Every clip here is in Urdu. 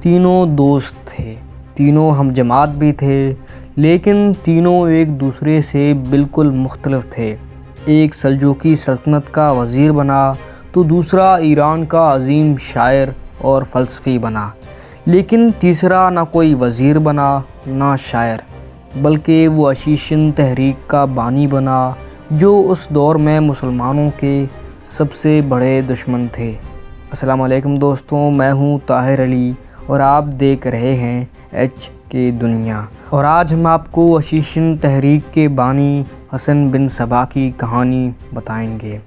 تینوں دوست تھے، تینوں ہم جماعت بھی تھے، لیکن تینوں ایک دوسرے سے بالکل مختلف تھے۔ ایک سلجوقی سلطنت کا وزیر بنا تو دوسرا ایران کا عظیم شاعر اور فلسفی بنا، لیکن تیسرا نہ کوئی وزیر بنا نہ شاعر، بلکہ وہ عشیشن تحریک کا بانی بنا جو اس دور میں مسلمانوں کے سب سے بڑے دشمن تھے۔ السلام علیکم دوستوں، میں ہوں طاہر علی اور آپ دیکھ رہے ہیں ایچ کے دنیا، اور آج ہم آپ کو عشیشن تحریک کے بانی حسن بن صبا کی کہانی بتائیں گے۔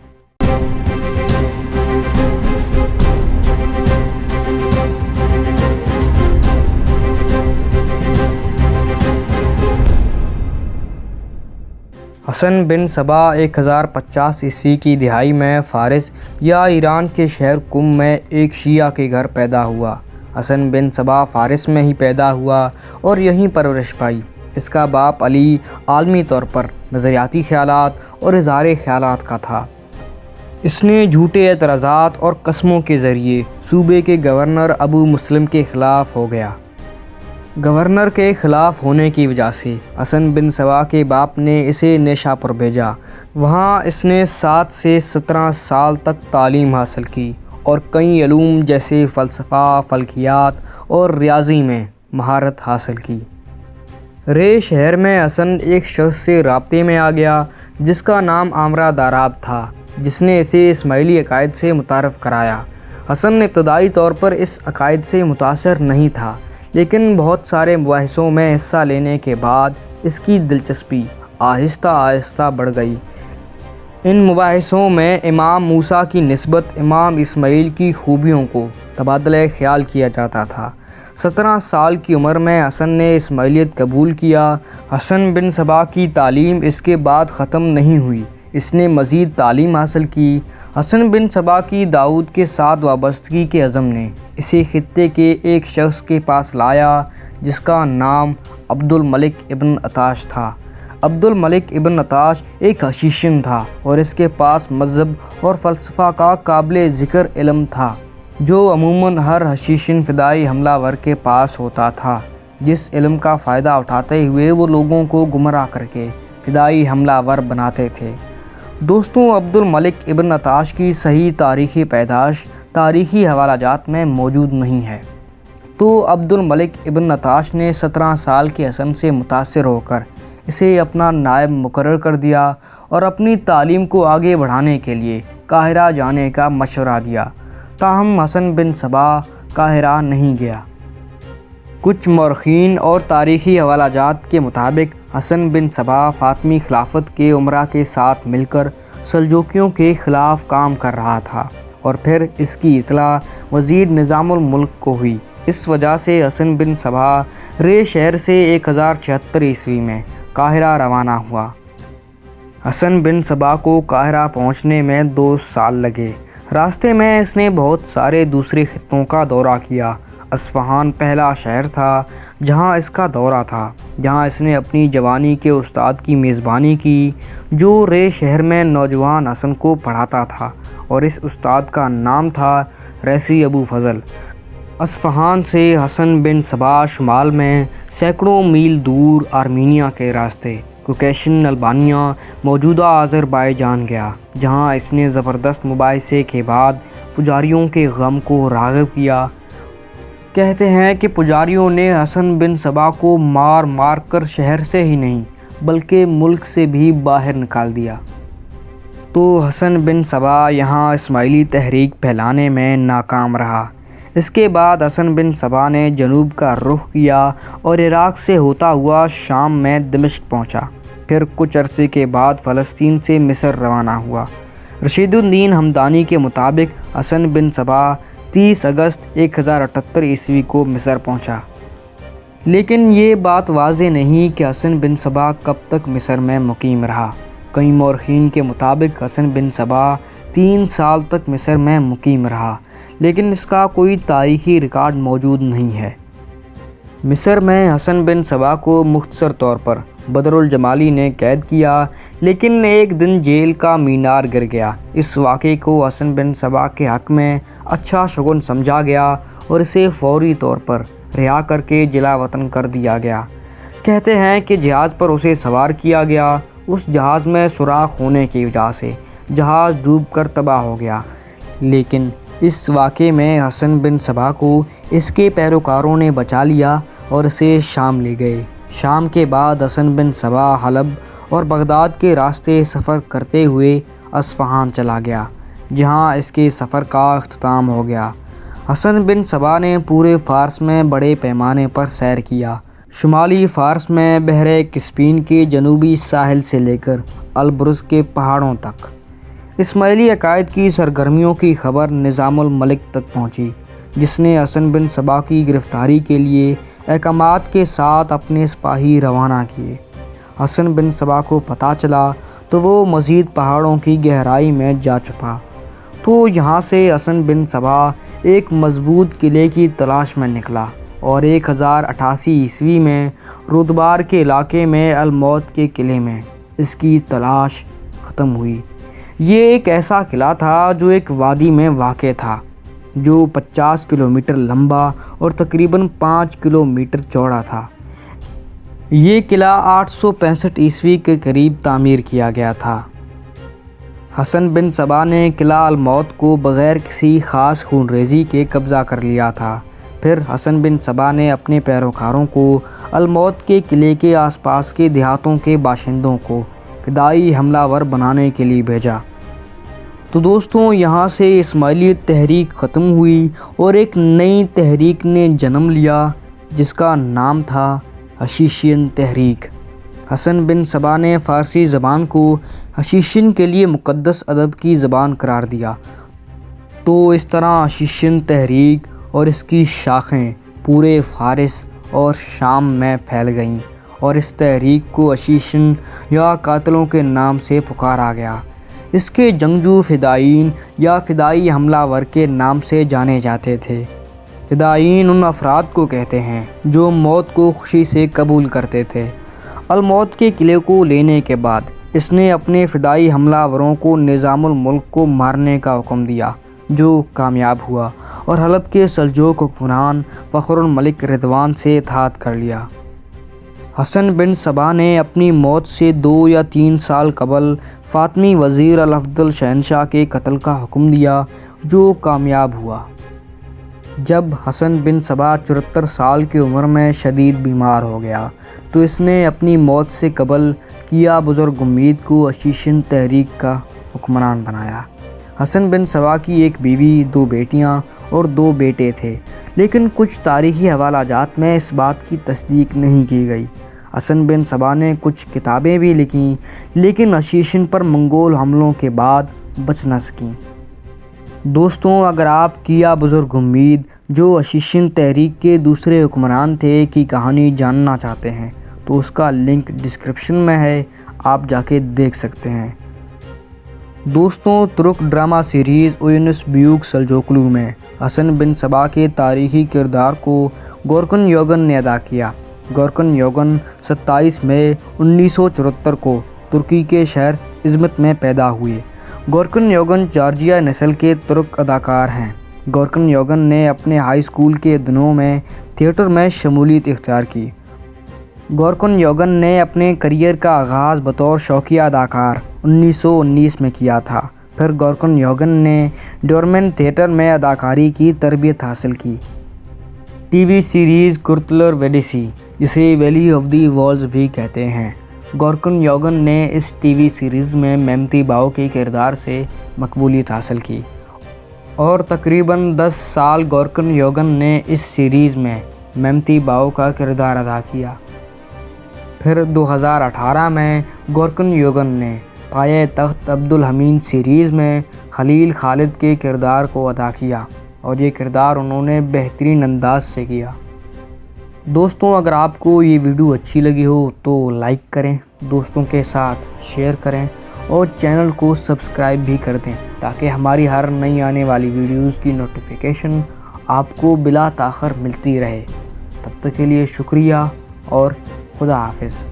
حسن بن صبا 1050 عیسوی کی دہائی میں فارس یا ایران کے شہر قم میں ایک شیعہ کے گھر پیدا ہوا۔ حسن بن صبا فارس میں ہی پیدا ہوا اور یہیں پرورش پائی۔ اس کا باپ علی عالمی طور پر نظریاتی خیالات اور اظہار خیالات کا تھا۔ اس نے جھوٹے اعتراضات اور قسموں کے ذریعے صوبے کے گورنر ابو مسلم کے خلاف ہو گیا۔ گورنر کے خلاف ہونے کی وجہ سے حسن بن صبا کے باپ نے اسے نیشاپور بھیجا۔ وہاں اس نے 7 سے 17 سال تک تعلیم حاصل کی اور کئی علوم جیسے فلسفہ، فلکیات اور ریاضی میں مہارت حاصل کی۔ رے شہر میں حسن ایک شخص سے رابطے میں آ گیا جس کا نام عامرہ داراب تھا، جس نے اسے اسماعیلی عقائد سے متعارف کرایا۔ حسن ابتدائی طور پر اس عقائد سے متاثر نہیں تھا، لیکن بہت سارے مباحثوں میں حصہ لینے کے بعد اس کی دلچسپی آہستہ آہستہ بڑھ گئی۔ ان مباحثوں میں امام موسیٰ کی نسبت امام اسماعیل کی خوبیوں کو تبادلہ خیال کیا جاتا تھا۔ 17 سال کی عمر میں حسن نے اسماعیلیت قبول کیا۔ حسن بن صبا کی تعلیم اس کے بعد ختم نہیں ہوئی، اس نے مزید تعلیم حاصل کی۔ حسن بن صبا کی داؤد کے ساتھ وابستگی کے عزم نے اسے خطے کے ایک شخص کے پاس لایا جس کا نام عبد الملک ابن عطاش تھا۔ عبد الملک ابن عطاش ایک عشیشن تھا اور اس کے پاس مذہب اور فلسفہ کا قابل ذکر علم تھا، جو عموماً ہر عشیشن فدائی حملہ ور کے پاس ہوتا تھا، جس علم کا فائدہ اٹھاتے ہوئے وہ لوگوں کو گمراہ کر کے فدائی حملہ ور بناتے تھے۔ دوستوں، عبد الملک ابن عطاش کی صحیح تاریخی پیدائش تاریخی حوالہ جات میں موجود نہیں ہے، تو عبد الملک ابن عطاش نے 17 سال کے حسن سے متاثر ہو کر اسے اپنا نائب مقرر کر دیا اور اپنی تعلیم کو آگے بڑھانے کے لیے قاہرہ جانے کا مشورہ دیا۔ تاہم حسن بن صبا قاہرہ نہیں گیا۔ کچھ مورخین اور تاریخی حوالہ جات کے مطابق حسن بن صبا فاطمی خلافت کے امراء کے ساتھ مل کر سلجوقیوں کے خلاف کام کر رہا تھا، اور پھر اس کی اطلاع وزیر نظام الملک کو ہوئی۔ اس وجہ سے حسن بن صبا رے شہر سے 1076 عیسوی میں قاہرہ روانہ ہوا۔ حسن بن صبا کو قاہرہ پہنچنے میں 2 سال لگے۔ راستے میں اس نے بہت سارے دوسرے خطوں کا دورہ کیا۔ اصفہان پہلا شہر تھا جہاں اس کا دورہ تھا، جہاں اس نے اپنی جوانی کے استاد کی میزبانی کی جو رے شہر میں نوجوان حسن کو پڑھاتا تھا، اور اس استاد کا نام تھا ریسی ابو فضل۔ اصفہان سے حسن بن صبا شمال میں سینکڑوں میل دور آرمینیا کے راستے کوکیشن البانیہ موجودہ آذربائیجان گیا، جہاں اس نے زبردست مباحثے کے بعد پجاریوں کے غم کو راغب کیا۔ کہتے ہیں کہ پجاریوں نے حسن بن صبا کو مار مار کر شہر سے ہی نہیں بلکہ ملک سے بھی باہر نکال دیا۔ تو حسن بن صبا یہاں اسماعیلی تحریک پھیلانے میں ناکام رہا۔ اس کے بعد حسن بن صبا نے جنوب کا رخ کیا اور عراق سے ہوتا ہوا شام میں دمشق پہنچا، پھر کچھ عرصے کے بعد فلسطین سے مصر روانہ ہوا۔ رشید الدین ہمدانی کے مطابق حسن بن صبا 30 اگست 1078 عیسوی کو مصر پہنچا، لیکن یہ بات واضح نہیں کہ حسن بن صبا کب تک مصر میں مقیم رہا۔ کئی مورخین کے مطابق حسن بن صبا 3 سال تک مصر میں مقیم رہا، لیکن اس کا کوئی تاریخی ریکارڈ موجود نہیں ہے۔ مصر میں حسن بن صبا کو مختصر طور پر بدر الجمالی نے قید کیا، لیکن ایک دن جیل کا مینار گر گیا۔ اس واقعے کو حسن بن صبا کے حق میں اچھا شگن سمجھا گیا اور اسے فوری طور پر رہا کر کے جلا وطن کر دیا گیا۔ کہتے ہیں کہ جہاز پر اسے سوار کیا گیا، اس جہاز میں سوراخ ہونے کی وجہ سے جہاز ڈوب کر تباہ ہو گیا، لیکن اس واقعے میں حسن بن صبا کو اس کے پیروکاروں نے بچا لیا اور اسے شام لے گئے۔ شام کے بعد حسن بن صبا حلب اور بغداد کے راستے سفر کرتے ہوئے اصفہان چلا گیا، جہاں اس کے سفر کا اختتام ہو گیا۔ حسن بن صبا نے پورے فارس میں بڑے پیمانے پر سیر کیا، شمالی فارس میں بحر کسپین کے جنوبی ساحل سے لے کر البرز کے پہاڑوں تک۔ اسماعیلی عقائد کی سرگرمیوں کی خبر نظام الملک تک پہنچی، جس نے حسن بن صبا کی گرفتاری کے لیے احکامات کے ساتھ اپنے سپاہی روانہ کیے۔ حسن بن صبا کو پتہ چلا تو وہ مزید پہاڑوں کی گہرائی میں جا چھپا، تو یہاں سے حسن بن صبا ایک مضبوط قلعے کی تلاش میں نکلا اور 1088 عیسوی میں رودبار کے علاقے میں الموت کے قلعے میں اس کی تلاش ختم ہوئی۔ یہ ایک ایسا قلعہ تھا جو ایک وادی میں واقع تھا، جو 50 کلومیٹر لمبا اور تقریباً 5 کلومیٹر چوڑا تھا۔ یہ قلعہ 865 عیسوی کے قریب تعمیر کیا گیا تھا۔ حسن بن صبا نے قلعہ الموت کو بغیر کسی خاص خون ریزی کے قبضہ کر لیا تھا۔ پھر حسن بن صبا نے اپنے پیروکاروں کو الموت کے قلعے کے آس پاس کے دیہاتوں کے باشندوں کو فدائی حملہ ور بنانے کے لیے بھیجا۔ تو دوستوں، یہاں سے اسماعیلی تحریک ختم ہوئی اور ایک نئی تحریک نے جنم لیا، جس کا نام تھا حشیشین تحریک۔ حسن بن صبا نے فارسی زبان کو حشیشین کے لیے مقدس ادب کی زبان قرار دیا، تو اس طرح حشیشین تحریک اور اس کی شاخیں پورے فارس اور شام میں پھیل گئیں، اور اس تحریک کو حشیشین یا قاتلوں کے نام سے پکارا گیا۔ اس کے جنگجو فدائیین یا فدائی حملہ ور کے نام سے جانے جاتے تھے۔ فدائیین ان افراد کو کہتے ہیں جو موت کو خوشی سے قبول کرتے تھے۔ الموت کے قلعے کو لینے کے بعد اس نے اپنے فدائی حملہ وروں کو نظام الملک کو مارنے کا حکم دیا، جو کامیاب ہوا، اور حلب کے سلجوق حکمران فخر الملک رضوان سے اتحاد کر لیا۔ حسن بن صبا نے اپنی موت سے 2 یا 3 سال قبل فاطمی وزیر الافضل شہنشاہ کے قتل کا حکم دیا، جو کامیاب ہوا۔ جب حسن بن صبا 74 سال کی عمر میں شدید بیمار ہو گیا تو اس نے اپنی موت سے قبل کیا بزرگ امید کو حشیشین تحریک کا حکمران بنایا۔ حسن بن صبا کی ایک بیوی، 2 بیٹیاں اور 2 بیٹے تھے، لیکن کچھ تاریخی حوالہ جات میں اس بات کی تصدیق نہیں کی گئی۔ حسن بن صبا نے کچھ کتابیں بھی لکھیں، لیکن حشیشین پر منگول حملوں کے بعد بچ نہ سکیں۔ دوستوں، اگر آپ کیا بزرگ امید، جو حشیشین تحریک کے دوسرے حکمران تھے، کی کہانی جاننا چاہتے ہیں تو اس کا لنک ڈسکرپشن میں ہے، آپ جا کے دیکھ سکتے ہیں۔ دوستوں، ترک ڈرامہ سیریز اوینوس بیوک سلجوقلو میں حسن بن صبا کے تاریخی کردار کو گورکن یوگن نے ادا کیا۔ گورکن یوگن 27 مئی 1974 کو ترکی کے شہر ازمت میں پیدا ہوئے۔ گورکن یوگن جارجیا نسل کے ترک اداکار ہیں۔ گورکن یوگن نے اپنے ہائی اسکول کے دنوں میں تھیٹر میں شمولیت اختیار کی۔ گورکن یوگن نے اپنے کیریئر کا آغاز بطور شوقیہ اداکار 1919 میں کیا تھا۔ پھر گورکن یوگن نے ڈورمن تھیٹر میں اداکاری کی تربیت حاصل کی۔ ٹی وی سیریز کرتلر ویڈیسی، جسے ویلی آف دی والز بھی کہتے ہیں، گورکن یوگن نے اس ٹی وی سیریز میں میمتی باؤ کے کردار سے مقبولیت حاصل کی، اور تقریباً 10 سال گورکن یوگن نے اس سیریز میں میمتی باؤ کا کردار ادا کیا۔ پھر 2018 میں گورکن یوگن نے پایۂ تخت عبدالحمید سیریز میں خلیل خالد کے کردار کو ادا کیا، اور یہ کردار انہوں نے بہترین انداز سے کیا۔ دوستوں، اگر آپ کو یہ ویڈیو اچھی لگی ہو تو لائک کریں، دوستوں کے ساتھ شیئر کریں، اور چینل کو سبسکرائب بھی کر دیں تاکہ ہماری ہر نئی آنے والی ویڈیوز کی نوٹیفیکیشن آپ کو بلا تاخیر ملتی رہے۔ تب تک کے لیے شکریہ اور خدا حافظ۔